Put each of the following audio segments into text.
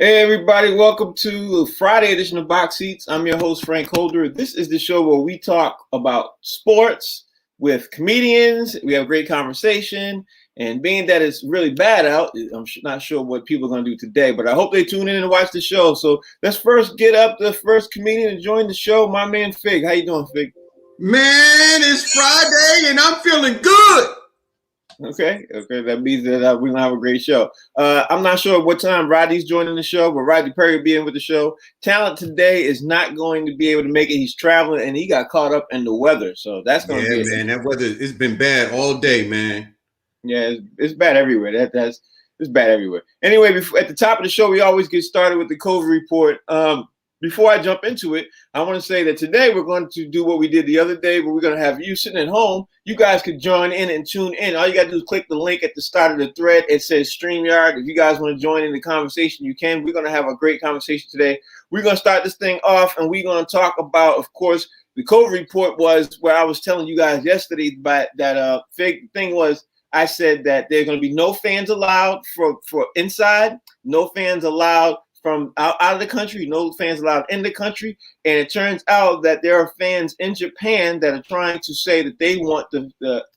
Hey everybody, welcome to the Friday edition of Box Seats. I'm your host, Frank Holder. This is the show where we talk about sports with comedians. We have a great conversation. And being that it's really bad out, I'm not sure what people are going to do today, but I hope they tune in and watch the show. So let's first get up the first comedian to join the show, my man Fig. How you doing, Fig? Man, it's Friday and I'm feeling good. Okay. That means that we're going to have a great show. I'm not sure what time Roddy's joining the show, but Roddy Perry will be in with the show. Talent today is not going to be able to make it. He's traveling, and he got caught up in the weather. So that's going to be man, that weather, it's been bad all day, man. Yeah, it's bad everywhere. It's bad everywhere. Anyway, at the top of the show, we always get started with the COVID report. Before I jump into it, I want to say that today we're going to do what we did the other day, where we're going to have you sitting at home. You guys could join in and tune in. All you got to do is click the link at the start of the thread. It says StreamYard. If you guys want to join in the conversation, you can. We're going to have a great conversation today. We're going to start this thing off, and we're going to talk about, of course, the COVID report was where I was telling you guys yesterday that thing was, I said that there's going to be no fans allowed for inside, no fans allowed from out of the country, no fans allowed in the country. And it turns out that there are fans in Japan that are trying to say that they want the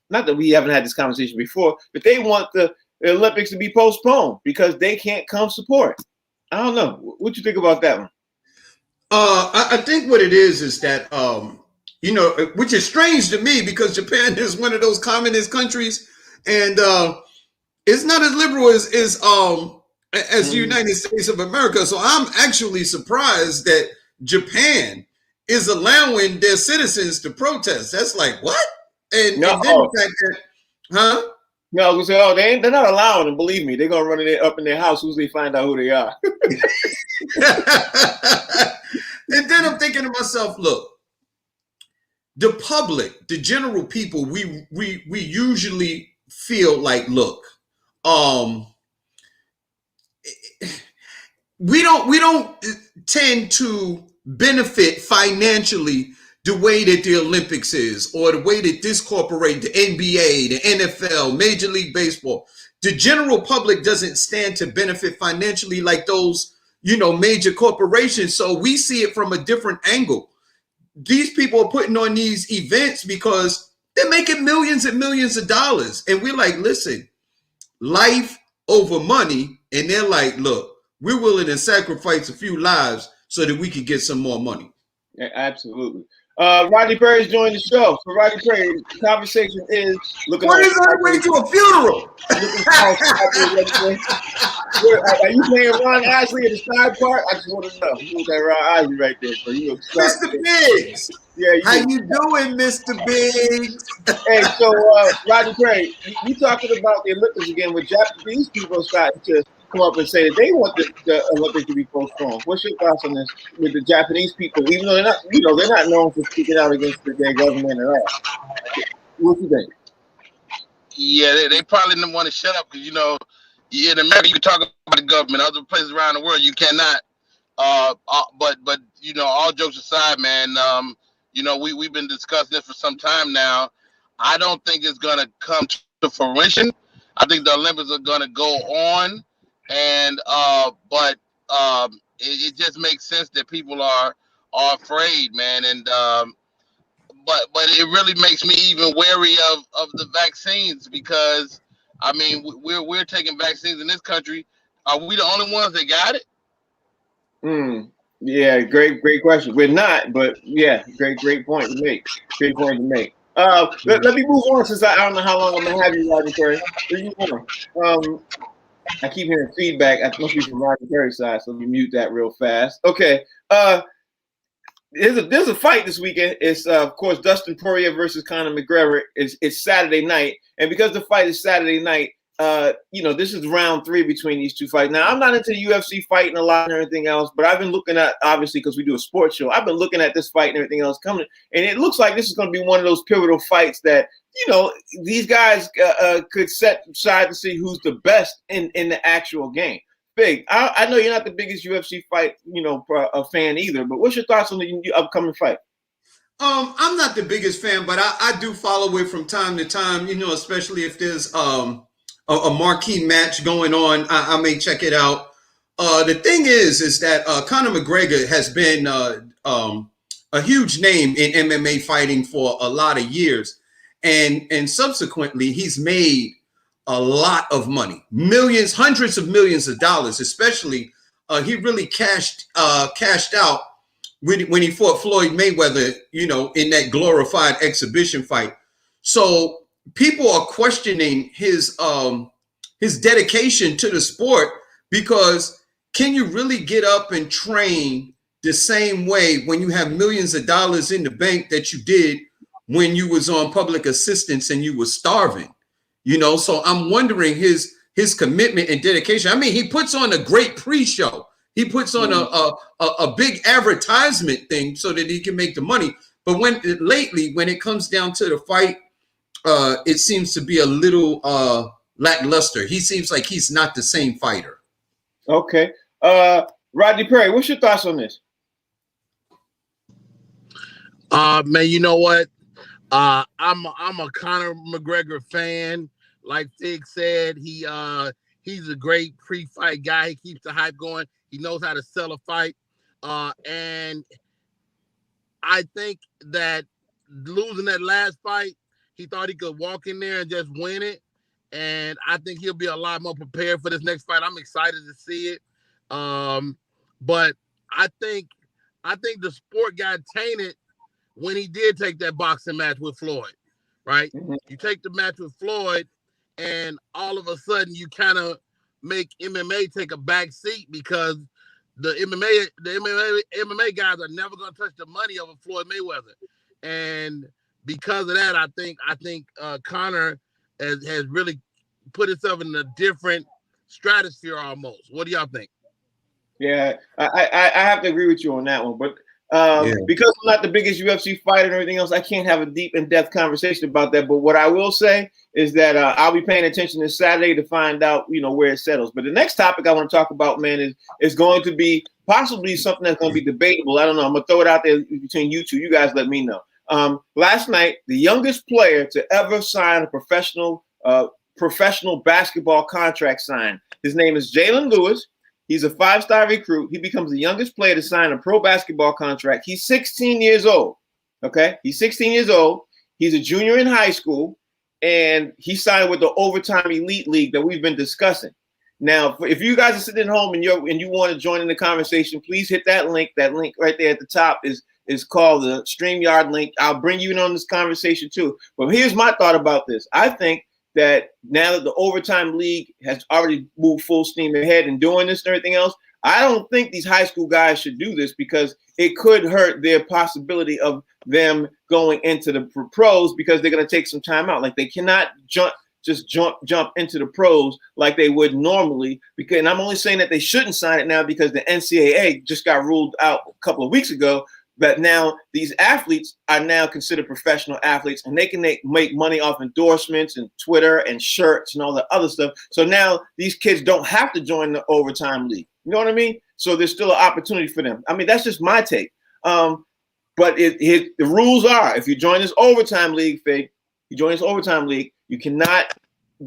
not that we haven't had this conversation before, but they want the Olympics to be postponed because they can't come support. I don't know. What you think about that one? I think what it is that, which is strange to me because Japan is one of those communist countries and it's not as liberal as the United States of America. So I'm actually surprised that Japan is allowing their citizens to protest. That's like, what? And then the fact that, huh? No, we say, they're not allowing them. Believe me, they're gonna run it up in their house as they find out who they are. And then I'm thinking to myself, look, the public, the general people, we usually feel like, look, we don't tend to benefit financially the way that the Olympics is, or the way that this corporate, the NBA, the NFL, Major League Baseball. The general public doesn't stand to benefit financially like those, major corporations. So we see it from a different angle. These people are putting on these events because they're making millions and millions of dollars. And we're like, listen, life over money. And they're like, look, we're willing to sacrifice a few lives so that we can get some more money. Yeah, absolutely. Roddy Perry's joined the show. So Roddy Perry, the conversation is looking. What is on the way to a funeral? Are you playing Ron Isley at the side part? I just want to know. You that Ron Isley right there. So Mr. Biggs. Yeah. How you doing, Mr. Biggs? Hey, so Roddy Perry, you talking about the Olympics again with Japanese people starting to come up and say that they want the Olympics to be postponed. What's your thoughts on this with the Japanese people? Even though they're not known for speaking out against their government at all. What do you think? Yeah, they probably didn't want to shut up because in America you can talk about the government. Other places around the world you cannot. But all jokes aside, man, we've been discussing this for some time now. I don't think it's gonna come to fruition. I think the Olympics are gonna go on. And but it just makes sense that people are afraid, man. And but it really makes me even wary of the vaccines because I mean we're taking vaccines in this country. Are we the only ones that got it? Yeah, great question. We're not, but yeah, great point to make. Great point to make. Let me move on since I don't know how long I'm gonna have you, Roddy Perry. I keep hearing feedback. I must be from Roddy Perry's side, so let me mute that real fast. Okay. There's a fight this weekend. It's of course Dustin Poirier versus Conor McGregor. It's Saturday night, and because the fight is Saturday night, this is round 3 between these two fights. Now I'm not into UFC fighting a lot and everything else, but I've been looking at, obviously because we do a sports show, I've been looking at this fight and everything else coming, and it looks like this is going to be one of those pivotal fights that these guys could set aside to see who's the best in the actual game. Big, I know you're not the biggest UFC fight, a fan either, but what's your thoughts on the upcoming fight? I'm not the biggest fan, but I do follow it from time to time, especially if there's a marquee match going on. I may check it out. The thing is that Conor McGregor has been a huge name in MMA fighting for a lot of years, and subsequently he's made a lot of money, millions, hundreds of millions of dollars. Especially, he really cashed out when he fought Floyd Mayweather, in that glorified exhibition fight. So people are questioning his dedication to the sport, because can you really get up and train the same way when you have millions of dollars in the bank that you did when you was on public assistance and you were starving? So I'm wondering his commitment and dedication. I mean, he puts on a great pre-show. He puts on a big advertisement thing so that he can make the money. But when it comes down to the fight, it seems to be a little lackluster. He seems like he's not the same fighter. Okay. Rodney Perry, what's your thoughts on this? Man, you know what? I'm a Conor McGregor fan. Like Fig said, he's a great pre-fight guy. He keeps the hype going. He knows how to sell a fight. And I think that losing that last fight, he thought he could walk in there and just win it. And I think he'll be a lot more prepared for this next fight. I'm excited to see it. But I think the sport got tainted when he did take that boxing match with Floyd, right? Mm-hmm. You take the match with Floyd, and all of a sudden you kind of make MMA take a back seat, because the MMA guys are never going to touch the money over Floyd Mayweather. And because of that, I think Conor has really put himself in a different stratosphere almost. What do y'all think? Yeah, I have to agree with you on that one. But because I'm not the biggest UFC fighter and everything else, I can't have a deep, in-depth conversation about that. But what I will say is that I'll be paying attention this Saturday to find out, where it settles. But the next topic I want to talk about, man, is going to be possibly something that's going to be debatable. I don't know. I'm going to throw it out there between you two. You guys let me know. Last night, the youngest player to ever sign a professional basketball contract signed. His name is Jalen Lewis. He's a 5-star recruit. He becomes the youngest player to sign a pro basketball contract. He's 16 years old. Okay, he's 16 years old. He's a junior in high school, and he signed with the Overtime Elite League that we've been discussing. Now, if you guys are sitting at home and you want to join in the conversation, please hit that link. That link right there at the top is called the StreamYard link. I'll bring you in on this conversation too. But here's my thought about this. I think that now that the Overtime League has already moved full steam ahead and doing this and everything else, I don't think these high school guys should do this, because it could hurt their possibility of them going into the pros, because they're going to take some time out. Like, they cannot jump into the pros like they would normally. And I'm only saying that they shouldn't sign it now because the NCAA just got ruled out a couple of weeks ago. But now these athletes are now considered professional athletes, and they can make money off endorsements and Twitter and shirts and all the other stuff. So now these kids don't have to join the Overtime League. You know what I mean? So there's still an opportunity for them. I mean, that's just my take. But the rules are, if you join this Overtime League, you cannot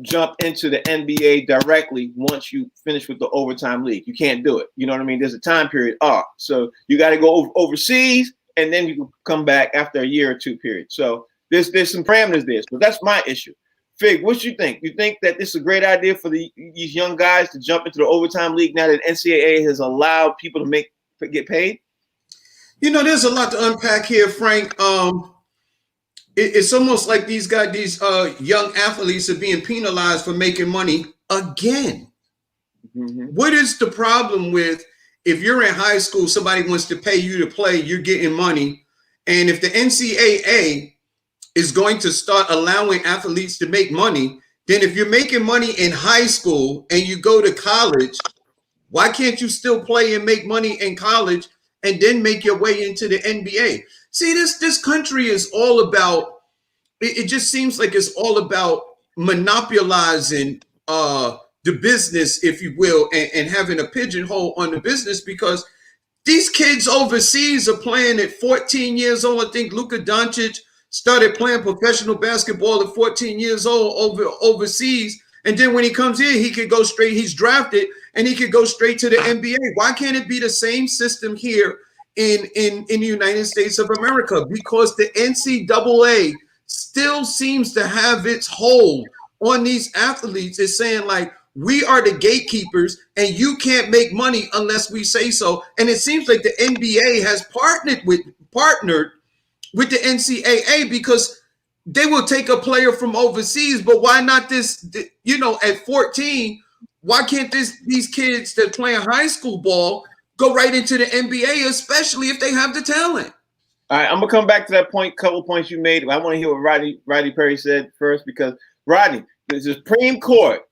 jump into the NBA directly once you finish with the Overtime League. You can't do it. You know what I mean? There's a time period off. So you got to go overseas, and then you can come back after a year or two period. So there's some parameters there. So that's my issue. Fig, what you think? You think that this is a great idea for these young guys to jump into the Overtime League now that NCAA has allowed people to get paid? There's a lot to unpack here, Frank. It's almost like these young athletes are being penalized for making money again. Mm-hmm. What is the problem with, if you're in high school, somebody wants to pay you to play, you're getting money. And if the NCAA is going to start allowing athletes to make money, then if you're making money in high school and you go to college, why can't you still play and make money in college and then make your way into the NBA? See, this country is all about, it just seems like it's all about monopolizing the business, if you will, and having a pigeonhole on the business, because these kids overseas are playing at 14 years old. I think Luka Doncic started playing professional basketball at 14 years old overseas. And then when he comes here, he could go straight. He's drafted and he could go straight to the NBA. Why can't it be the same system here in the United States of America? Because the NCAA still seems to have its hold on these athletes. It's saying like, we are the gatekeepers and you can't make money unless we say so. And it seems like the NBA has partnered with the NCAA, because they will take a player from overseas. But why not this, you know, at 14, why can't these kids that playing high school ball go right into the NBA, especially if they have the talent? All right, I'm gonna come back to that point, couple points you made. I want to hear what Rodney Perry said first, because Rodney, the Supreme Court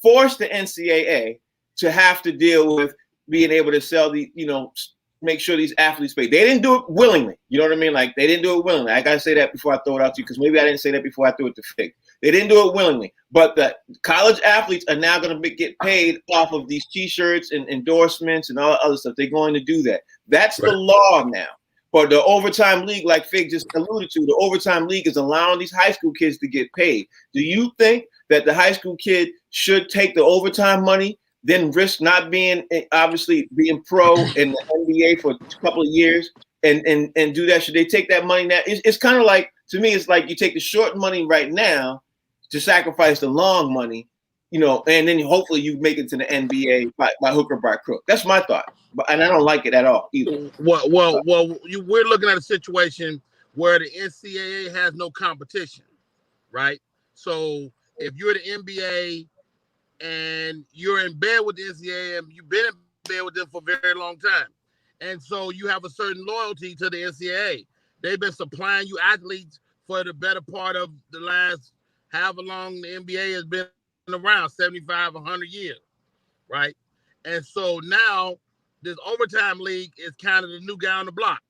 forced the NCAA to have to deal with being able to sell the, you know, make sure these athletes pay. They didn't do it willingly. You know what I mean? Like, they didn't do it willingly. I gotta say that before I throw it out to you, because maybe I didn't say that before I threw it to Fig. They didn't do it willingly, but the college athletes are now going to get paid off of these T-shirts and endorsements and all that other stuff. They're going to do that. That's right. The law now. But the overtime league, like Fig just alluded to, the overtime league is allowing these high school kids to get paid. Do you think that the high school kid should take the overtime money, then risk not being, obviously being pro in the NBA for a couple of years and do that? Should they take that money now? It's kind of like, to me, it's like you take the short money right now to sacrifice the long money, you know, and then hopefully you make it to the NBA by hook or by crook. That's my thought, and I don't like it at all either. Well, we're looking at a situation where the NCAA has no competition, right? So if you're the NBA and you're in bed with the NCAA, and you've been in bed with them for a very long time, and so you have a certain loyalty to the NCAA. They've been supplying you athletes for the better part of the last however long the NBA has been around, 75, 100 years, right? And so now this overtime league is kind of the new guy on the block.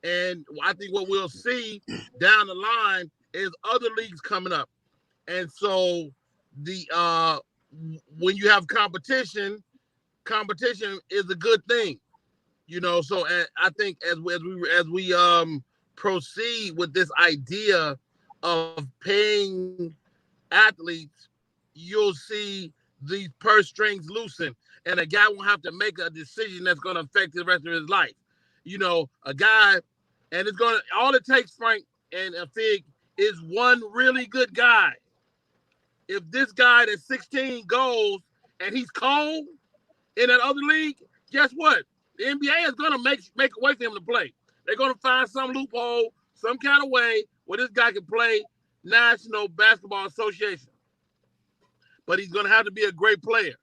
And I think what we'll see down the line is other leagues coming up. And so the when you have competition is a good thing, you know. So I think as we proceed with this idea of paying athletes, you'll see these purse strings loosen, and a guy won't have to make a decision that's going to affect the rest of his life. You know, a guy, and it's going to, all it takes, Frank and Fig, is one really good guy. If this guy that's 16 goes and he's cold in that other league, guess what? The NBA is going to make a way for him to play. They're going to find some loophole, some kind of way where this guy can play National Basketball Association. But he's going to have to be a great player,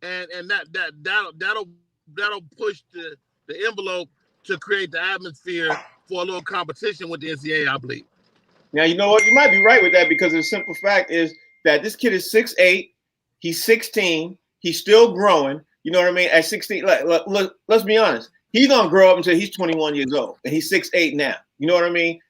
and that'll push the envelope to create the atmosphere for a little competition with the NCAA, I believe. Now, you know what? You might be right with that, because the simple fact is that this kid is 6'8", he's 16, he's still growing. You know what I mean? At 16, let's be honest. He's gonna grow up until he's 21 years old, and he's 6'8" now. You know what I mean?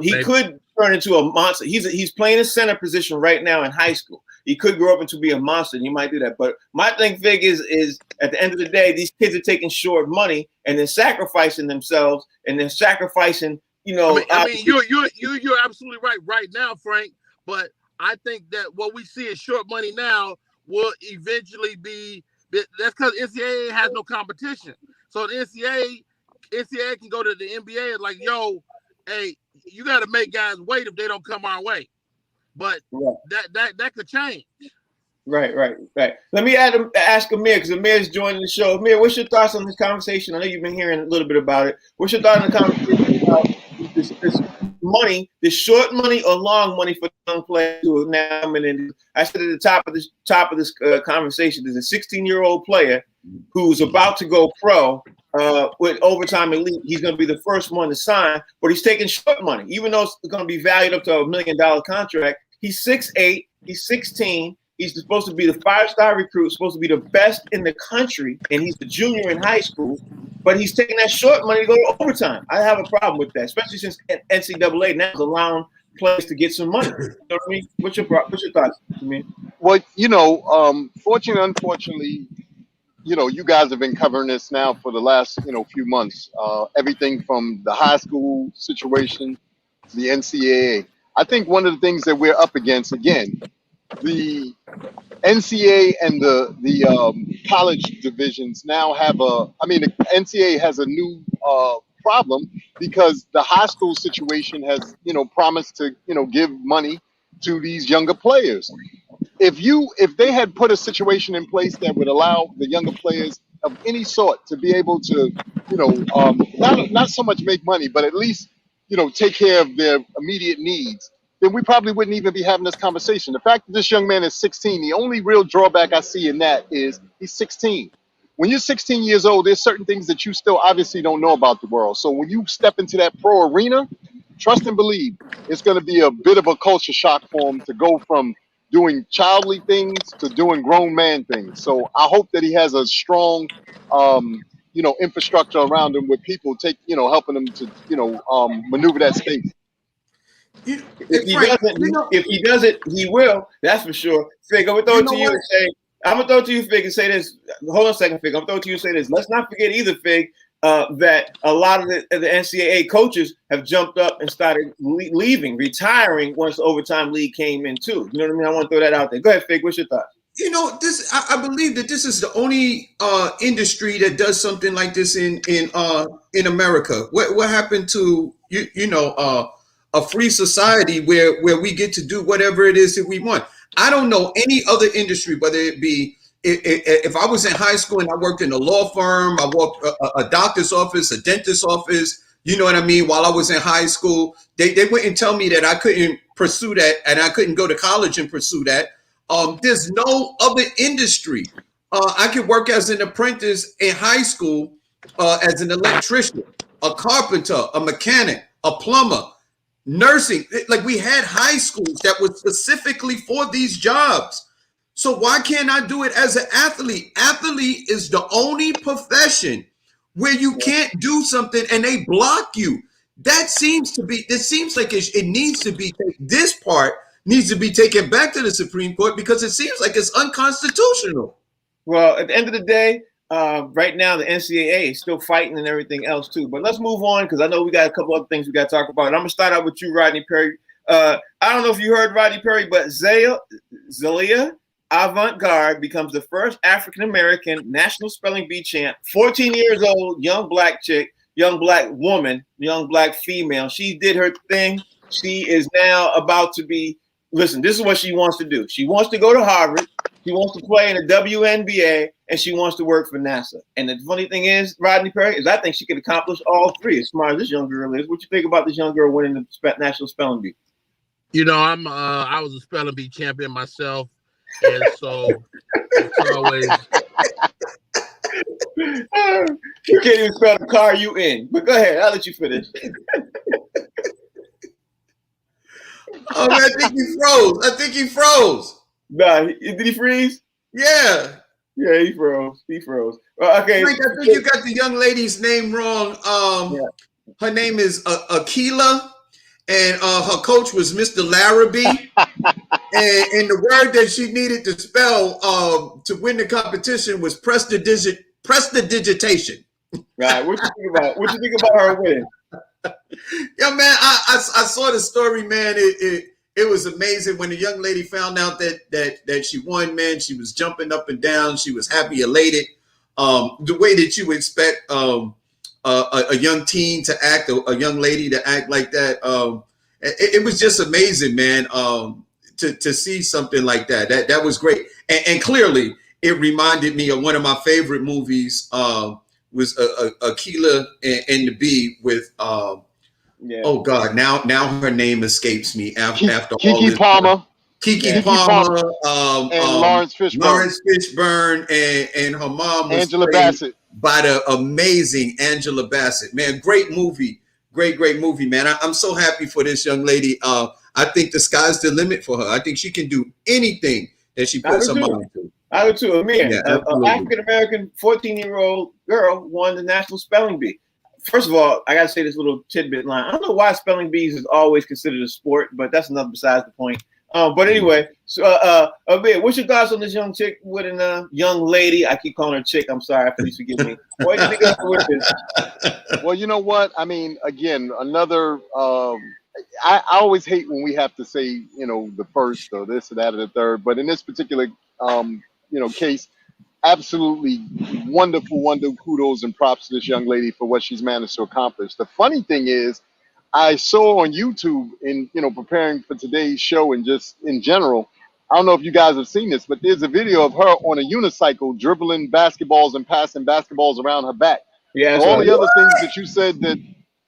He could turn into a monster. He's playing a center position right now in high school. He could grow up into be a monster, and you might do that. But my thing, Fig, is at the end of the day, these kids are taking short money and then sacrificing themselves, and then sacrificing, you know. I mean, you're absolutely right now, Frank. But I think that what we see as short money now will eventually be. That's because NCAA has no competition. So the NCAA can go to the NBA and like, yo, hey, you got to make guys wait if they don't come our way. But that could change. Right. Let me ask Amir, because Amir's joining the show. Amir, what's your thoughts on this conversation? I know you've been hearing a little bit about it. What's your thought on the conversation about this money, this short money or long money for young players who are now coming in? I said at the top of this conversation, there's a 16-year-old player who's about to go pro with overtime elite. He's going to be the first one to sign, but he's taking short money, even though it's going to be valued up to $1 million contract. He's 6'8", he's 16. He's supposed to be the 5-star recruit, supposed to be the best in the country, and he's a junior in high school, but he's taking that short money to go to overtime. I have a problem with that, especially since NCAA now is allowing players to get some money. You know what I mean? What's your thoughts, Amir? Well, you know, fortunately, unfortunately, you know, you guys have been covering this now for the last, you know, few months. Everything from the high school situation to the NCAA. I think one of the things that we're up against, again, the NCAA and the college divisions now have the NCAA has a new problem because the high school situation has, promised to, give money to these younger players. If they had put a situation in place that would allow the younger players of any sort to be able to, not so much make money, but at least, take care of their immediate needs, then we probably wouldn't even be having this conversation. The fact that this young man is 16, the only real drawback I see in that is he's 16. When you're 16 years old, there's certain things that you still obviously don't know about the world. So when you step into that pro arena, trust and believe it's going to be a bit of a culture shock for him to go from doing childly things to doing grown man things. So I hope that he has a strong, infrastructure around him with people helping him to, maneuver that space. If he doesn't, he will. That's for sure. Fig, I'm gonna throw it to you and say, I'm gonna throw it to you, Fig, and say this. Hold on a second, Fig. I'm gonna throw it to you and say this. Let's not forget either, Fig, that a lot of the NCAA coaches have jumped up and started retiring once the overtime league came in too. You know what I mean? I want to throw that out there. Go ahead, Fig. What's your thoughts? I believe that this is the only industry that does something like this in America. What happened to a free society where we get to do whatever it is that we want? I don't know any other industry, whether it be if I was in high school and I worked in a law firm, I worked a doctor's office, a dentist's office. You know what I mean? While I was in high school, they wouldn't tell me that I couldn't pursue that and I couldn't go to college and pursue that. There's no other industry. I could work as an apprentice in high school as an electrician, a carpenter, a mechanic, a plumber, nursing. Like we had high schools that were specifically for these jobs. So why can't I do it as an athlete? Athlete is the only profession where you can't do something and they block you. It seems like it needs to be, this part needs to be taken back to the Supreme Court because it seems like it's unconstitutional. Well, at the end of the day, right now the NCAA is still fighting and everything else too. But let's move on because I know we got a couple other things we got to talk about. And I'm gonna start out with you, Rodney Perry. I don't know if you heard Rodney Perry, but Zelia Avant-Garde becomes the first African-American national spelling bee champ. 14 years old, young black chick, young black woman, young black female. She did her thing. She is now about to be. Listen, this is what she wants to do. She wants to go to Harvard. She wants to play in the WNBA, and she wants to work for NASA. And the funny thing is, Rodney Perry, is I think she could accomplish all three. As smart as this young girl is, what you think about this young girl winning the national spelling bee? I was a spelling bee champion myself, and so it's always. You can't even spell the car you in. But go ahead, I'll let you finish. Oh man, I think he froze. Nah, did he freeze? Yeah. Yeah, he froze. Okay. I think you got the young lady's name wrong. Her name is Akila, and her coach was Mr. Larrabee. and the word that she needed to spell to win the competition was prestidigitation. Right. What you think about her winning? Yeah, man, I saw the story, man. It was amazing when the young lady found out that she won, man. She was jumping up and down. She was happy, elated. The way that you expect a young teen to act, a young lady to act like that. It was just amazing, man, to see something like that. That was great. And clearly, it reminded me of one of my favorite movies, was Akila and the Bee with oh God, now her name escapes me after Kiki all this. Palmer. Kiki Palmer, and Lawrence Fishburne. Lawrence Fishburne and her mom was Angela Bassett. By the amazing Angela Bassett. Man, great movie. Great movie, man. I'm so happy for this young lady. I think the sky's the limit for her. I think she can do anything that she puts her mind to. I do too. Amir, an African-American 14-year-old girl won the national spelling bee. First of all, I got to say this little tidbit line. I don't know why spelling bees is always considered a sport, but that's another besides the point. But anyway, so Amir, what's your thoughts on this young chick with a young lady? I keep calling her chick. I'm sorry. Please forgive me. What do you think of this? Well, you know what? I mean, again, another. I always hate when we have to say, the first or this or that or the third. But in this particular, case, absolutely wonderful, wonderful kudos and props to this young lady for what she's managed to accomplish. The funny thing is, I saw on YouTube in preparing for today's show and just in general. I don't know if you guys have seen this, but there's a video of her on a unicycle dribbling basketballs and passing basketballs around her back. Yeah, So all that's the right. other things that you said that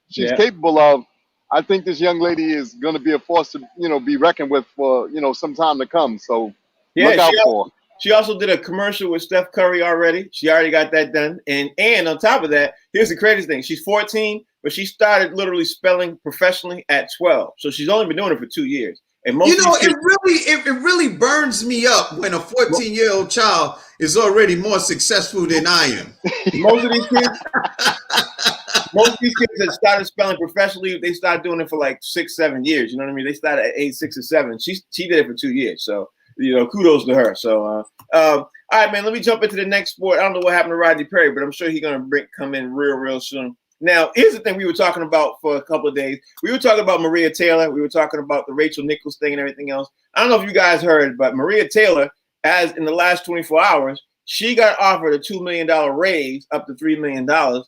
she's Yeah. capable of, I think this young lady is going to be a force to be reckoned with for some time to come. So Yeah, look out for her. she also did a commercial with Steph Curry already. She already got that done. And on top of that, here's the craziest thing. She's 14, but she started literally spelling professionally at 12. So she's only been doing it for 2 years. And most of these it really burns me up when a 14-year-old child is already more successful than I am. most of these kids that started spelling professionally, they started doing it for like 6-7 years. You know what I mean? They started at age 6 or 7. She did it for 2 years. So kudos to her. So all right, man, let me jump into the next sport. I don't know what happened to Rodney Perry, but I'm sure he's gonna come in real soon. Now, here's the thing we were talking about for a couple of days. We were talking about Maria Taylor. We were talking about the Rachel Nichols thing and everything else. I don't know if you guys heard, but Maria Taylor, as in the last 24 hours, she got offered a $2 million raise, up to $3 million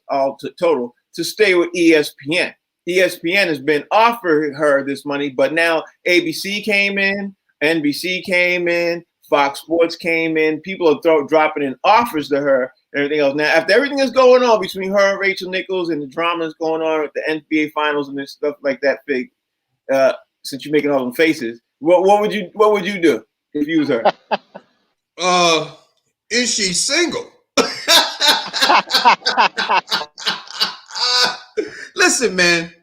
all total, to stay with ESPN. ESPN has been offering her this money, but now ABC came in, NBC came in, Fox Sports came in. People are dropping in offers to her and everything else. Now, after everything that's going on between her and Rachel Nichols and the drama that's going on with the NBA Finals and this stuff like that, Fig, since you're making all them faces, what would you do if you was her? Is she single? Listen, man.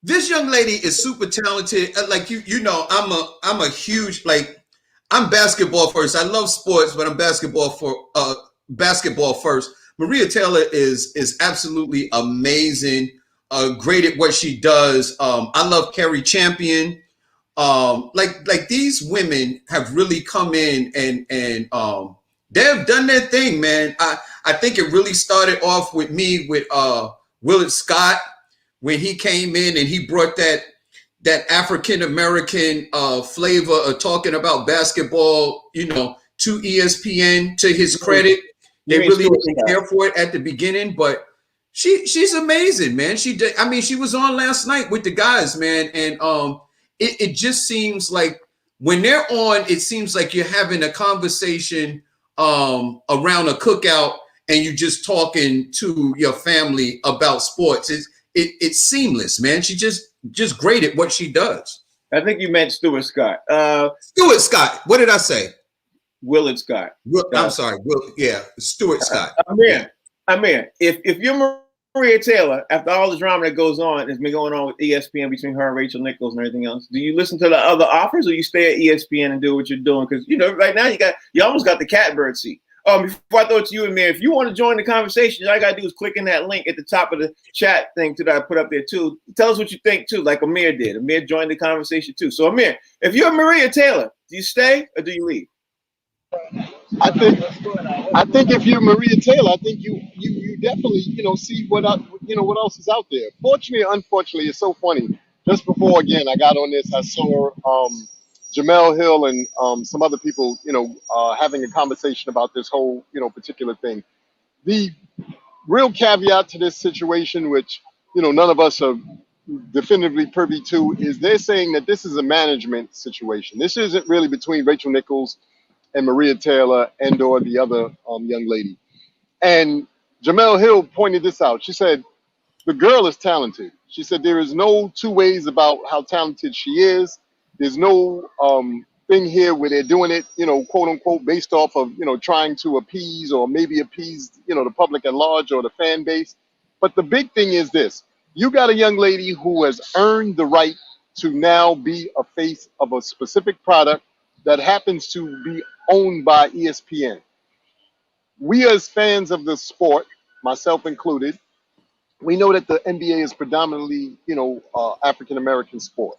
This young lady is super talented. Like I'm a huge I'm basketball first. I love sports, but I'm basketball first. Maria Taylor is absolutely amazing. Great at what she does. I love Carrie Champion. Like these women have really come in and they've done their thing, man. I think it really started off with me with Willard Scott when he came in and he brought that African American flavor of talking about basketball, to ESPN. To his credit, they really didn't care for it at the beginning, but she's amazing, man. She was on last night with the guys, man, and it just seems like when they're on, it seems like you're having a conversation around a cookout and you're just talking to your family about sports. It's seamless, man. She just great at what she does. I think you meant Stuart Scott. Stuart Scott. What did I say? Willard Scott. I'm sorry. Stuart Scott. Amir, if you're Maria Taylor, after all the drama that goes on, has been going on with ESPN between her and Rachel Nichols and everything else, do you listen to the other offers or you stay at ESPN and do what you're doing? Because right now you almost got the catbird seat. Before I throw it to you, Amir, if you want to join the conversation, all you gotta do is click in that link at the top of the chat thing that I put up there too. Tell us what you think too, like Amir did. Amir joined the conversation too. So Amir, if you're Maria Taylor, do you stay or do you leave? I think if you're Maria Taylor, I think you definitely see what else is out there. Fortunately or unfortunately, it's so funny. Just before again I got on this, I saw Jamel Hill and some other people having a conversation about this whole particular thing. The real caveat to this situation, which none of us are definitively privy to, is they're saying that this is a management situation. This isn't really between Rachel Nichols and Maria Taylor and or the other young lady. And Jamel Hill pointed this out. She said, the girl is talented. She said, there is no two ways about how talented she is. There's no thing here where they're doing it, quote unquote, based off of, trying to appease or maybe appease, the public at large or the fan base. But the big thing is this. You got a young lady who has earned the right to now be a face of a specific product that happens to be owned by ESPN. We as fans of the sport, myself included, we know that the NBA is predominantly, African-American sport.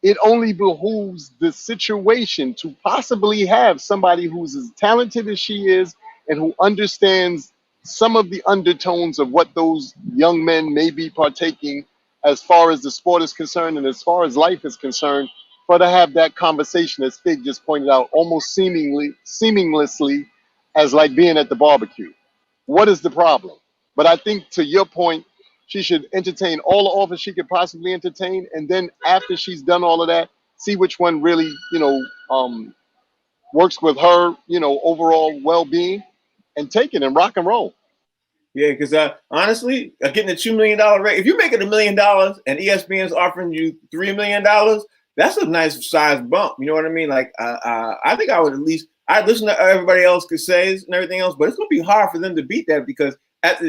It only behooves the situation to possibly have somebody who's as talented as she is and who understands some of the undertones of what those young men may be partaking as far as the sport is concerned and as far as life is concerned, for to have that conversation, as Fig just pointed out, almost seamlessly as like being at the barbecue. What is the problem? But I think to your point, she should entertain all the offers she could possibly entertain, and then after she's done all of that, see which one really, works with her, overall well-being, and take it and rock and roll. Yeah, because honestly, getting a $2 million rate, if you're making $1 million and ESPN's offering you $3 million, that's a nice size bump. You know what I mean? Like, I think I would at least, I'd listen to everybody else could say and everything else, but it's going to be hard for them to beat that because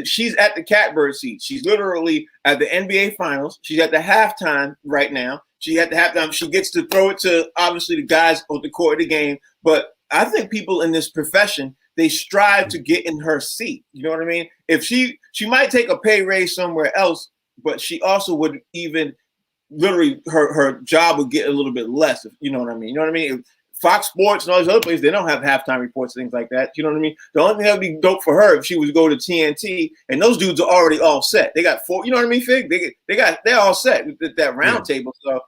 she's at the catbird seat. She's literally at the NBA Finals. She's at the halftime right now. She at the halftime. She gets to throw it to, obviously, the guys on the court of the game. But I think people in this profession, they strive to get in her seat. You know what I mean? If she might take a pay raise somewhere else, but she also would even literally her job would get a little bit less. If you know what I mean? You know what I mean? If Fox Sports and all these other places, they don't have halftime reports, things like that. You know what I mean? The only thing that would be dope for her if she was to go to TNT, and those dudes are already all set. They got four. You know what I mean, Fig? They're all set with that round table. So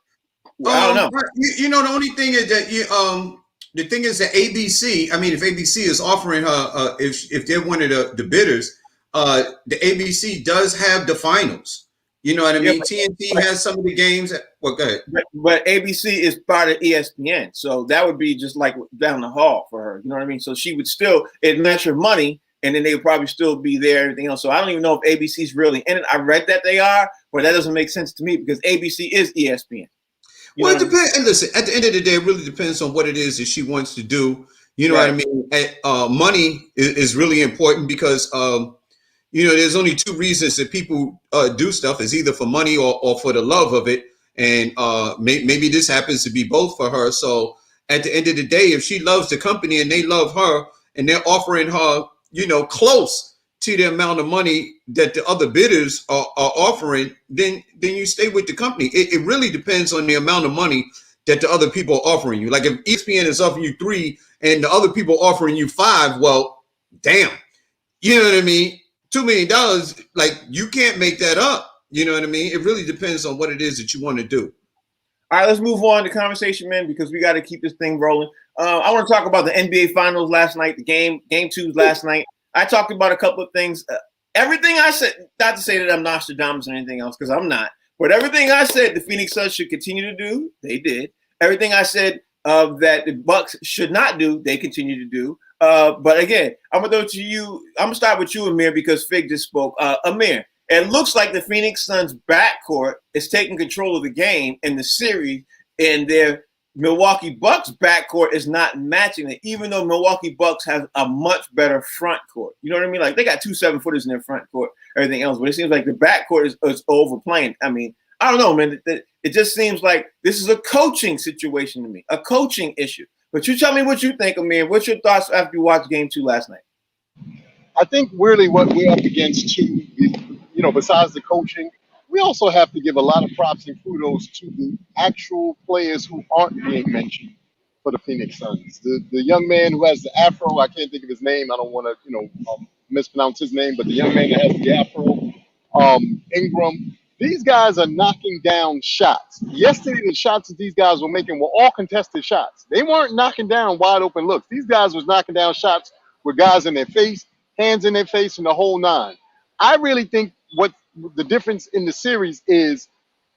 I don't know. The only thing is that the thing is that ABC. I mean, if ABC is offering her, if they're one of the bidders, the ABC does have the finals. You know what I mean? Yeah, TNT has some of the games. Well, go ahead. But ABC is part of ESPN, so that would be just like down the hall for her. You know what I mean? So she would still invest her money, and then they would probably still be there. Everything else. So I don't even know if ABC's really in it. I read that they are, but that doesn't make sense to me because ABC is ESPN. Well, it depends. And listen, at the end of the day, it really depends on what it is that she wants to do. You know what I mean? Money is really important because there's only two reasons that people do stuff: is either for money or for the love of it. And maybe this happens to be both for her. So at the end of the day, if she loves the company and they love her and they're offering her, close to the amount of money that the other bidders are offering, then you stay with the company. It really depends on the amount of money that the other people are offering you. Like if ESPN is offering you 3 and the other people offering you 5, well, damn, you know what I mean? $2 million, like you can't make that up. You know what I mean? It really depends on what it is that you want to do. All right, let's move on to conversation, man, because we got to keep this thing rolling. I want to talk about the NBA Finals last night, the game 2 last night. I talked about a couple of things. Everything I said, not to say that I'm Nostradamus or anything else, because I'm not. But everything I said the Phoenix Suns should continue to do, they did. Everything I said that the Bucks should not do, they continue to do. But again, I'm gonna throw to you. I'm gonna start with you, Amir, because Fig just spoke. Amir, it looks like the Phoenix Suns backcourt is taking control of the game in the series, and their Milwaukee Bucks backcourt is not matching it, even though Milwaukee Bucks has a much better front court. You know what I mean? Like they got 2 7-footers in their front court, everything else, but it seems like the backcourt is overplaying. I mean, I don't know, man. It just seems like this is a coaching situation to me, a coaching issue. But you tell me what you think, Amir. What's your thoughts after you watched game 2 last night? I think really what we're up against too, besides the coaching, we also have to give a lot of props and kudos to the actual players who aren't being mentioned for the Phoenix Suns. The young man who has the afro, I can't think of his name. I don't want to, mispronounce his name, but the young man that has the afro, Ingram. These guys are knocking down shots. Yesterday, the shots that these guys were making were all contested shots. They weren't knocking down wide open looks. These guys was knocking down shots with guys in their face, hands in their face, and the whole nine. I really think what the difference in the series is,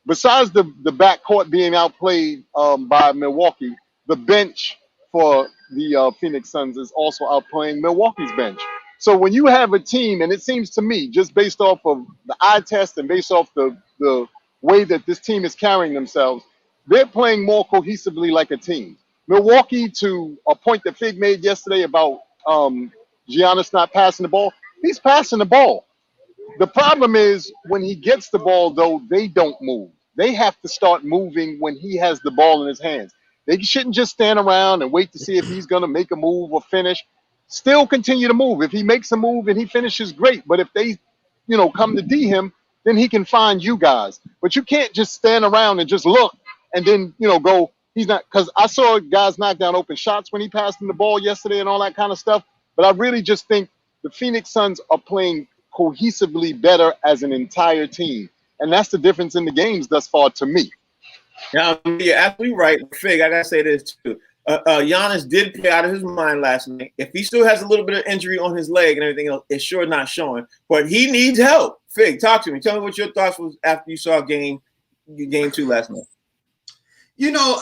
besides the backcourt being outplayed by Milwaukee, the bench for the Phoenix Suns is also outplaying Milwaukee's bench. So when you have a team, and it seems to me, just based off of the eye test and based off the way that this team is carrying themselves, they're playing more cohesively like a team. Milwaukee, to a point that Fig made yesterday about Giannis not passing the ball, he's passing the ball. The problem is when he gets the ball, though, they don't move. They have to start moving when he has the ball in his hands. They shouldn't just stand around and wait to see if he's going to make a move or finish. Still continue to move. If he makes a move and he finishes, great. But if they, come to D him, then he can find you guys. But you can't just stand around and just look and then, go, he's not. Because I saw guys knock down open shots when he passed him the ball yesterday and all that kind of stuff. But I really just think the Phoenix Suns are playing cohesively better as an entire team. And that's the difference in the games thus far to me. Yeah, you're absolutely right. Fig, I got to say this too. Giannis did play out of his mind last night. If he still has a little bit of injury on his leg and everything else, it's sure not showing. But he needs help. Fig, talk to me. Tell me what your thoughts was after you saw game 2 last night. You know,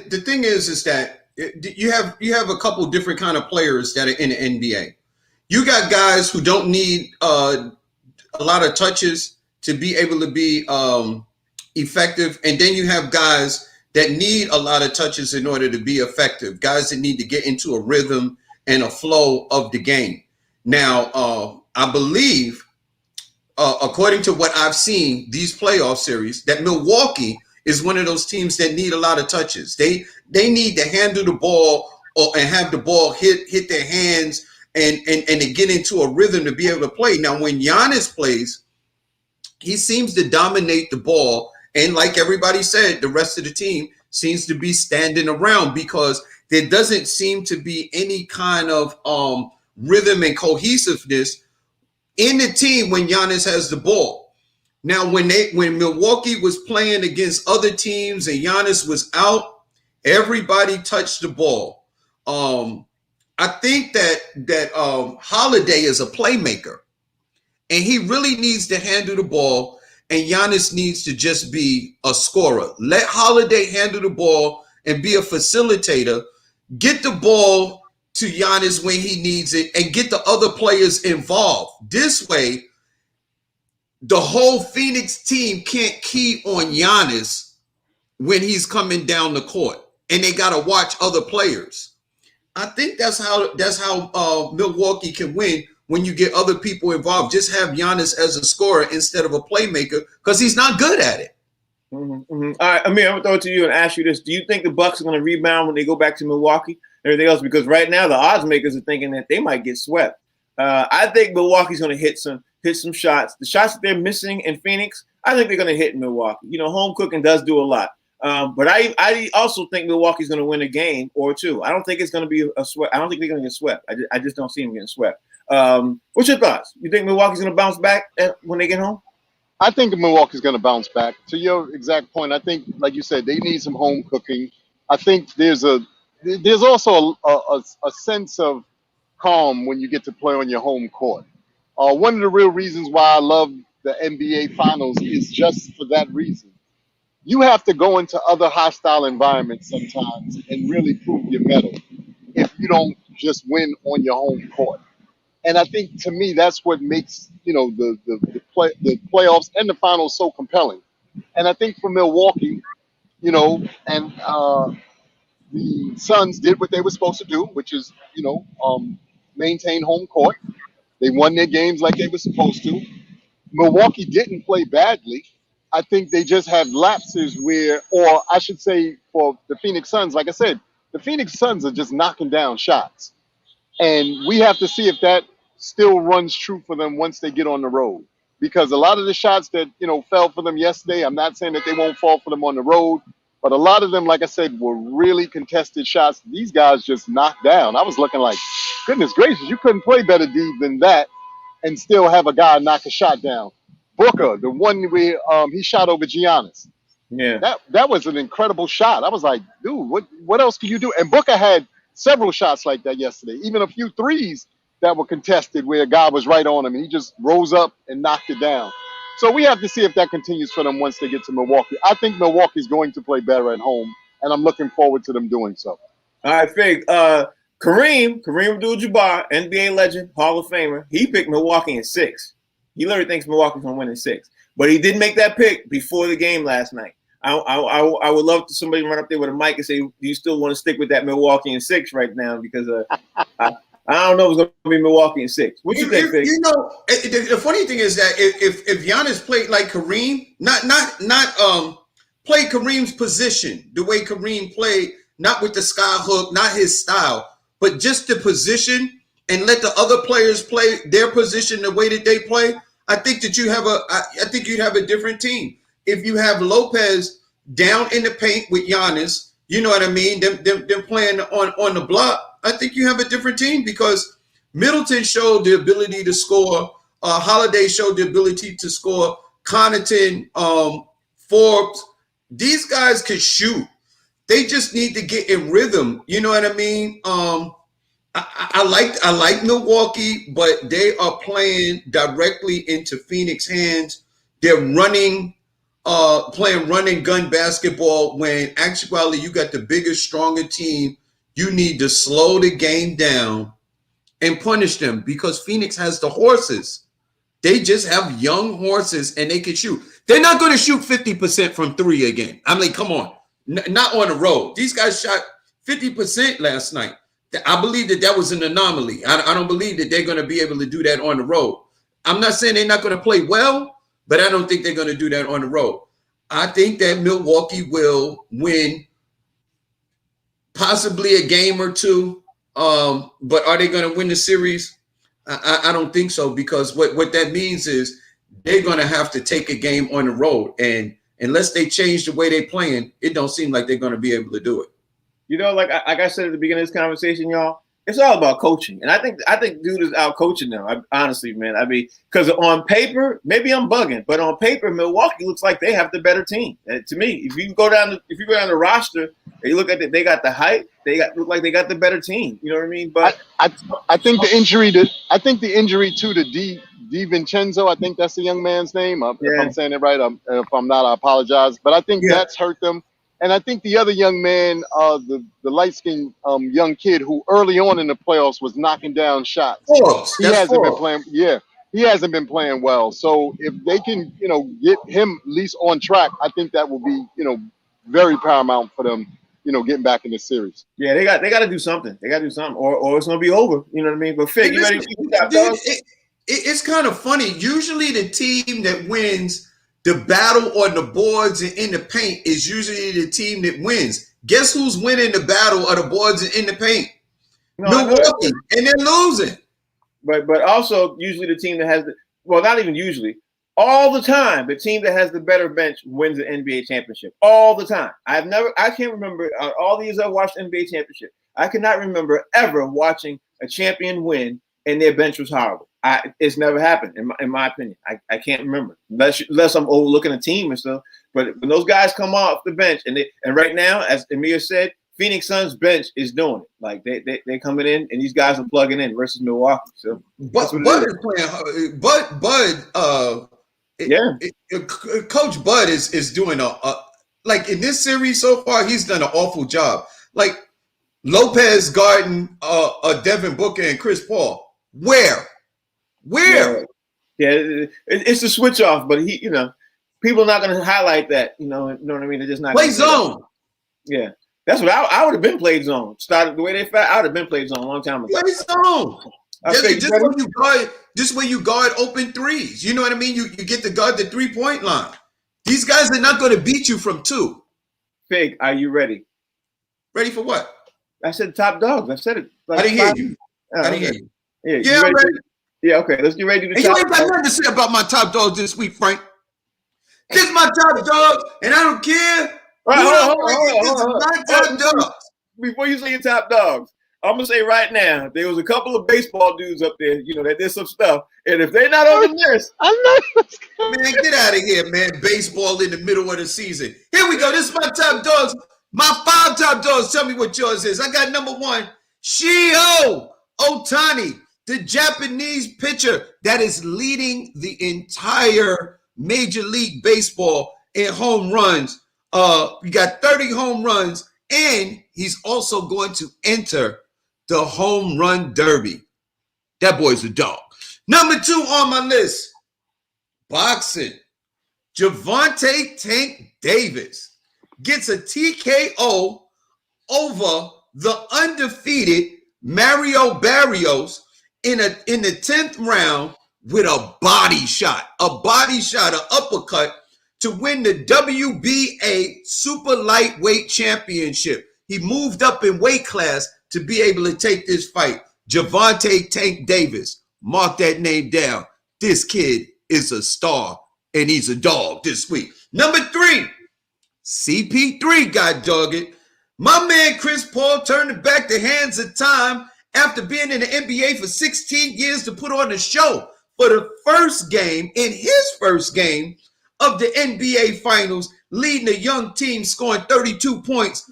the thing is that you have a couple different kind of players that are in the NBA. You got guys who don't need a lot of touches to be able to be effective, and then you have guys that need a lot of touches in order to be effective, guys that need to get into a rhythm and a flow of the game. Now, I believe, according to what I've seen, these playoff series, that Milwaukee is one of those teams that need a lot of touches. They need to handle the ball and have the ball hit their hands and to get into a rhythm to be able to play. Now, when Giannis plays, he seems to dominate the ball. And like everybody said, the rest of the team seems to be standing around because there doesn't seem to be any kind of rhythm and cohesiveness in the team when Giannis has the ball. Now, when Milwaukee was playing against other teams and Giannis was out, everybody touched the ball. I think that Holiday is a playmaker, and he really needs to handle the ball. And Giannis needs to just be a scorer. Let Holiday handle the ball and be a facilitator. Get the ball to Giannis when he needs it and get the other players involved. This way, the whole Phoenix team can't key on Giannis when he's coming down the court, and they got to watch other players. I think that's how Milwaukee can win. When you get other people involved, just have Giannis as a scorer instead of a playmaker because he's not good at it. Mm-hmm, mm-hmm. All right, Amir, I'm going to throw it to you and ask you this. Do you think the Bucks are going to rebound when they go back to Milwaukee and everything else? Because right now the odds makers are thinking that they might get swept. I think Milwaukee's going to hit some shots. The shots that they're missing in Phoenix, I think they're going to hit in Milwaukee. You know, home cooking does do a lot. But I also think Milwaukee's going to win a game or two. I don't think it's going to be a sweat. I don't think they're going to get swept. I just don't see them getting swept. What's your thoughts? You think Milwaukee's going to bounce back when they get home? I think Milwaukee's going to bounce back. To your exact point, I think, like you said, they need some home cooking. I think there's also a sense of calm when you get to play on your home court. One of the real reasons why I love the NBA Finals is just for that reason. You have to go into other hostile environments sometimes and really prove your mettle if you don't just win on your home court. And I think, to me, that's what makes, you know, the playoffs and the finals so compelling. And I think for Milwaukee, you know, and the Suns did what they were supposed to do, which is, you know, maintain home court. They won their games like they were supposed to. Milwaukee didn't play badly. I think they just have lapses where, or I should say for the Phoenix Suns, like I said, the Phoenix Suns are just knocking down shots. And we have to see if that still runs true for them once they get on the road. Because a lot of the shots that, you know, fell for them yesterday, I'm not saying that they won't fall for them on the road, but a lot of them, like I said, were really contested shots. These guys just knocked down. I was looking like, goodness gracious, you couldn't play better D than that and still have a guy knock a shot down. Booker, the one where he shot over Giannis. Yeah. That was an incredible shot. I was like, dude, what else can you do? And Booker had several shots like that yesterday, even a few threes that were contested where a guy was right on him and he just rose up and knocked it down. So we have to see if that continues for them once they get to Milwaukee. I think Milwaukee's going to play better at home, and I'm looking forward to them doing so. All right, Fig. Kareem Abdul-Jabbar, NBA legend, Hall of Famer, he picked Milwaukee in 6. He literally thinks Milwaukee's going to win in 6. But he did make that pick before the game last night. I would love to somebody run up there with a mic and say, do you still want to stick with that Milwaukee in 6 right now? Because I don't know if it's going to be Milwaukee in 6. What you think, Fig? You know, the funny thing is that if Giannis played like Kareem, not play Kareem's position, the way Kareem played, not with the sky hook, not his style, but just the position, and let the other players play their position the way that they play, I think that you'd have a different team. If you have Lopez down in the paint with Giannis, you know what I mean? Them playing on the block, I think you have a different team because Middleton showed the ability to score. Holiday showed the ability to score. Connaughton, Forbes, these guys could shoot. They just need to get in rhythm. You know what I mean? I like Milwaukee, but they are playing directly into Phoenix hands. They're playing run and gun basketball when actually you got the bigger, stronger team. You need to slow the game down and punish them because Phoenix has the horses. They just have young horses and they can shoot. They're not going to shoot 50% from three again. I mean, come on. Not on the road. These guys shot 50% last night. I believe that was an anomaly. I don't believe that they're going to be able to do that on the road. I'm not saying they're not going to play well, but I don't think they're going to do that on the road. I think that Milwaukee will win possibly a game or two. But are they going to win the series? I don't think so, because what that means is they're going to have to take a game on the road. And unless they change the way they're playing, it don't seem like they're going to be able to do it. You know, like I said at the beginning of this conversation, y'all, it's all about coaching. And I think dude is out coaching them. Honestly, man. I mean, because on paper, maybe I'm bugging, but on paper, Milwaukee looks like they have the better team. To me, if you go down the roster and you look at it, they got the height. Look like they got the better team. You know what I mean? But I think the injury to the DiVincenzo, I think that's the young man's name. If I'm saying it right, if I'm not, I apologize. But I think that's hurt them. And I think the other young man, the light-skinned young kid who early on in the playoffs was knocking down shots. He hasn't been playing. Yeah, he hasn't been playing well. So if they can, get him at least on track, I think that will be, very paramount for them, getting back in the series. Yeah, they got to do something. They got to do something, or it's gonna be over. You know what I mean? But Fig, you ready? It's kind of funny. Usually, the team that wins the battle on the boards and in the paint is usually the team that wins. Guess who's winning the battle on the boards and in the paint? Milwaukee, and they're losing. But also usually the team that has not even usually, all the time, the team that has the better bench wins the NBA championship. All the time. I can't remember all the years I've watched NBA championship. I cannot remember ever watching a champion win and their bench was horrible. It's never happened in my opinion. I can't remember unless I'm overlooking a team and stuff. But when those guys come off the bench and right now, as Amir said, Phoenix Suns bench is doing it. Like they coming in and these guys are plugging in versus Milwaukee. So Bud is playing. Coach Bud is doing like in this series so far, he's done an awful job. Like Lopez guarding Devin Booker and Chris Paul. Where? Yeah, it's a switch off, but people are not going to highlight that. You know what I mean? They're just not play zone. Yeah, that's what I would have been played zone. Started the way they fought, I would have been played zone a long time ago. Play zone. Just when you guard open threes. You know what I mean? You get to guard the 3-point line. These guys are not going to beat you from two. Fig, are you ready? Ready for what? I said top dogs. I said it. I didn't hear you. I didn't hear you. Yeah, I'm ready. Yeah, okay. Let's get ready to. And you ain't got nothing to say about my top dogs this week, Frank. This is my top dog, and I don't care. This is my top dogs. Before you say your top dogs, I'm gonna say right now, there was a couple of baseball dudes up there, that did some stuff, and if they're not on the list, man, get out of here, man. Baseball in the middle of the season. Here we go. This is my top dogs. My 5 top dogs. Tell me what yours is. I got number 1, Shohei Ohtani, the Japanese pitcher that is leading the entire Major League Baseball in home runs. We got 30 home runs, and he's also going to enter the home run derby. That boy's a dog. Number 2 on my list, boxing. Gervonta Tank Davis gets a TKO over the undefeated Mario Barrios in the 10th round with a body shot, an uppercut to win the WBA Super Lightweight Championship. He moved up in weight class to be able to take this fight. Gervonta Tank Davis, mark that name down. This kid is a star, and he's a dog this week. Number 3, CP3, God dog it. My man Chris Paul turned back the hands of time after being in the NBA for 16 years to put on a show for the first game, in his first game of the NBA Finals, leading a young team, scoring 32 points,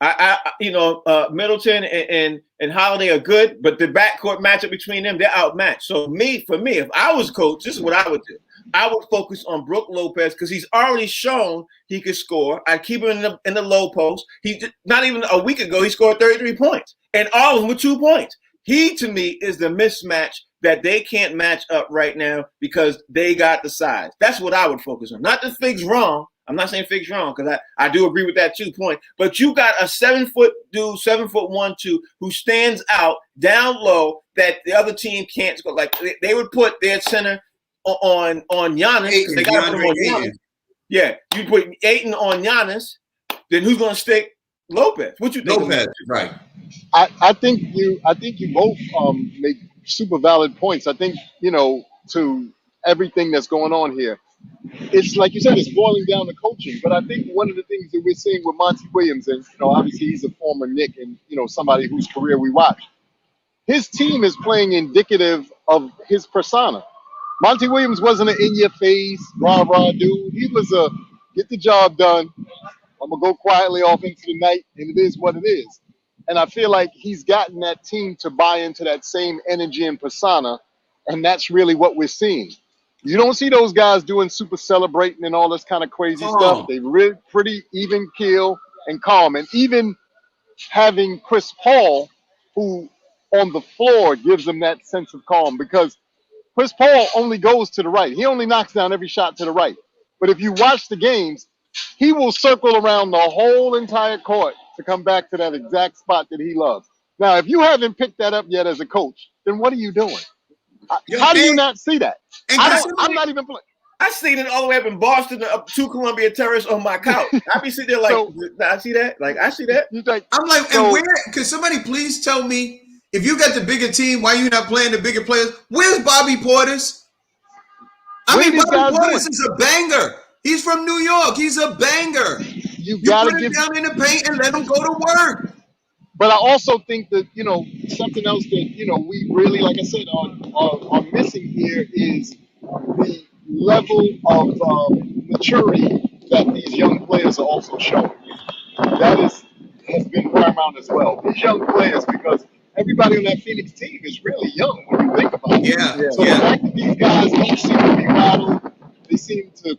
Middleton and Holiday are good, but the backcourt matchup between them, they're outmatched. So for me, if I was coach, this is what I would do. I would focus on Brook Lopez because he's already shown he could score. I keep him in the low post. He not even a week ago he scored 33 points, and all of them with 2 points. He to me is the mismatch that they can't match up right now because they got the size. That's what I would focus on. Not that Fig's wrong. I'm not saying Fig's wrong because I do agree with that 2 point. But you got a 7-foot dude, 7'1", who stands out down low that the other team can't score. Like they would put their center on Giannis. They got to put him on Giannis. Yeah, you put Ayton on Giannis. Then who's going to stick Lopez? What you think? Lopez, right? I think you both make super valid points. I think to everything that's going on here, it's like you said, it's boiling down to coaching. But I think one of the things that we're seeing with Monty Williams, and obviously he's a former Knick and somebody whose career we watch, his team is playing indicative of his persona. Monty Williams wasn't an in-your-face, rah-rah dude. He was a get the job done. I'm going to go quietly off into the night, and it is what it is. And I feel like he's gotten that team to buy into that same energy and persona, and that's really what we're seeing. You don't see those guys doing super celebrating and all this kind of crazy stuff. They really pretty even keel and calm. And even having Chris Paul, who on the floor gives them that sense of calm because Chris Paul only goes to the right. He only knocks down every shot to the right. But if you watch the games, he will circle around the whole entire court to come back to that exact spot that he loves. Now, if you haven't picked that up yet as a coach, then what are you doing? How do you not see that? I'm not even playing. I seen it all the way up in Boston, up to Columbia Terrace on my couch. I be sitting there like, I see that. Like, I see that. I'm like, and where? Can somebody please tell me if you got the bigger team, why you not playing the bigger players? Where's Bobby Portis? Bobby Portis is a banger. He's from New York. He's a banger. You gotta put him down in the paint and let him go to work. But I also think that, something else that, we really, like I said, are missing here is the level of maturity that these young players are also showing. That has been paramount as well. These young players, because everybody on that Phoenix team is really young when you think about it. So the fact that these guys don't seem to be rattled, they seem to,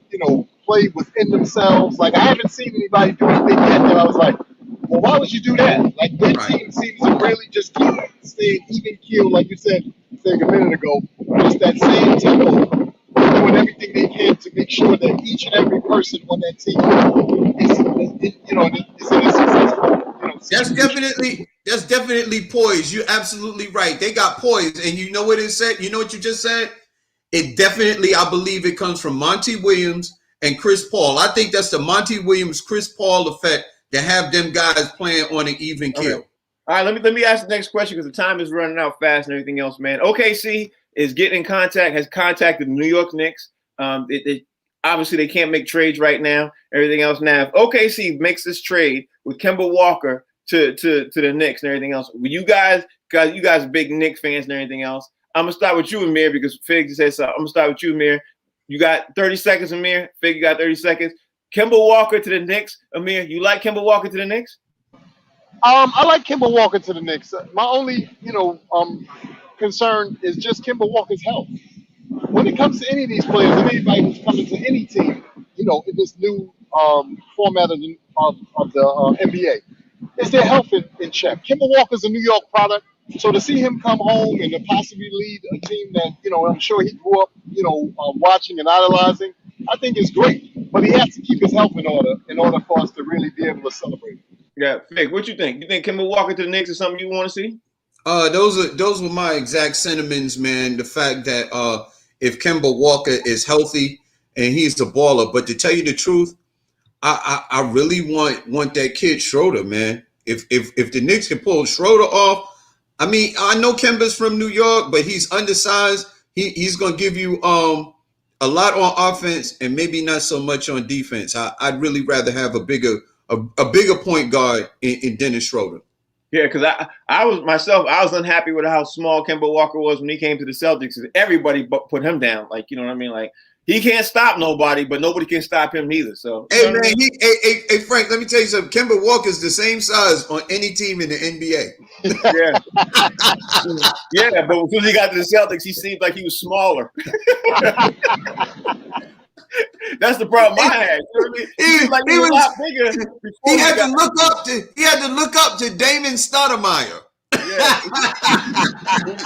play within themselves. Like, I haven't seen anybody do anything yet that I was like, well, why would you do that? Like, their team seems to really just keep staying even keel, like you said a minute ago. Just that same tempo, doing everything they can to make sure that each and every person on that team is in a successful, That's definitely poise. You're absolutely right. They got poise, and you know what it said. You know what you just said. It definitely, I believe, it comes from Monty Williams and Chris Paul. I think that's the Monty Williams, Chris Paul effect to have them guys playing on an even keel. Okay. All right, let me ask the next question because the time is running out fast and everything else, man. OKC is getting in contact, has contacted the New York Knicks. Obviously, they can't make trades right now. Everything else now. If OKC makes this trade with Kemba Walker to the Knicks and everything else, you guys are big Knicks fans and everything else. I'm gonna start with you, Amir, because Fig just said so. I'm gonna start with you, Amir. You got 30 seconds, Amir. Fig, you got 30 seconds. Kemba Walker to the Knicks. Amir, you like Kemba Walker to the Knicks? I like Kemba Walker to the Knicks. My only, concern is just Kemba Walker's health. When it comes to any of these players, and anybody who's coming to any team, in this new format of the NBA, is their health in check. Kemba Walker's a New York product, so to see him come home and to possibly lead a team that, I'm sure he grew up, watching and idolizing, I think is great. But he has to keep his health in order for us to really be able to celebrate. Yeah, Fig, what you think? You think Kemba Walker to the Knicks is something you want to see? Those were my exact sentiments, man. The fact that if Kemba Walker is healthy and he's a baller, but to tell you the truth, I really want that kid Schroeder, man. If the Knicks can pull Schroeder off, I mean, I know Kemba's from New York, but he's undersized. He's gonna give you a lot on offense and maybe not so much on defense. I'd really rather have a bigger point guard in Dennis Schroeder. Yeah, because I was unhappy with how small Kemba Walker was when he came to the Celtics. Everybody put him down. Like, you know what I mean? Like, he can't stop nobody, but nobody can stop him either. So, Hey man, hey Frank, let me tell you something. Kemba Walker's the same size on any team in the NBA. yeah, yeah. But when he got to the Celtics, he seemed like he was smaller. That's the problem I had. You know what I mean? He was like he was a lot bigger. He had to look up to Damon Stoudemire. Yeah.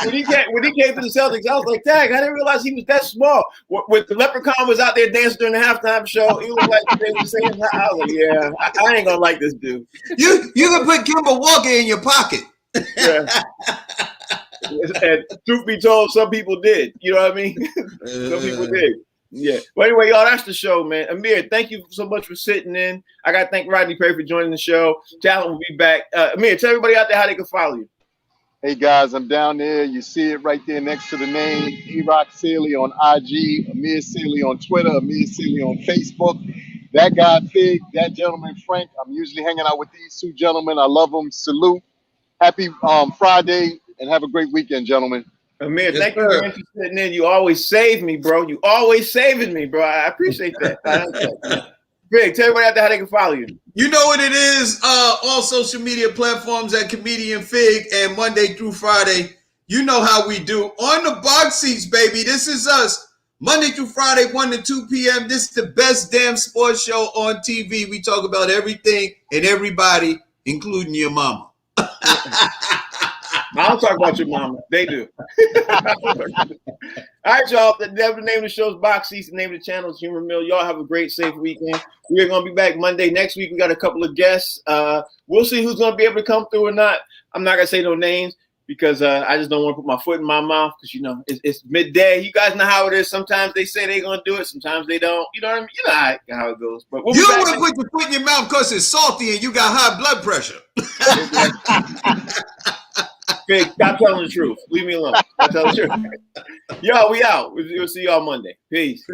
when he came to the Celtics, I was like, dang, I didn't realize he was that small. When the Leprechaun was out there dancing during the halftime show, he was like, they were saying, I was like, yeah, I ain't gonna like this dude. You can put Kemba Walker in your pocket. Yeah. And truth be told, some people did. You know what I mean? Some people did. Yeah. Well, anyway, y'all, that's the show, man. Amir, thank you so much for sitting in. I got to thank Rodney Perry for joining the show. Talent will be back. Amir, tell everybody out there how they can follow you. Hey guys, I'm down there. You see it right there next to the name. E-Rock Sealy on IG, Amir Sealy on Twitter, Amir Sealy on Facebook. That guy Fig, that gentleman Frank. I'm usually hanging out with these two gentlemen. I love them. Salute. Happy Friday and have a great weekend, gentlemen. Amir, thank you for sitting in. You always save me, bro. You always saving me, bro. I appreciate that. Big, tell everybody out there how they can follow you. You know what it is. All social media platforms at Comedian Fig, and Monday through Friday. You know how we do. On the box seats, baby. This is us. Monday through Friday, 1 to 2 p.m. This is the best damn sports show on TV. We talk about everything and everybody, including your mama. I don't talk about your mama. They do. All right, y'all. The name of the show is Box Seats. The name of the channel is Humor Mill. Y'all have a great, safe weekend. We're going to be back Monday. Next week, we got a couple of guests. We'll see who's going to be able to come through or not. I'm not going to say no names because I just don't want to put my foot in my mouth because, you know, it's midday. You guys know how it is. Sometimes they say they're going to do it. Sometimes they don't. You know what I mean? You know how it goes. But we'll you don't want to put your foot in your mouth because it's salty and you got high blood pressure. Big, stop telling the truth. Leave me alone. Stop telling the truth. Yo, we out. We'll see y'all Monday. Peace.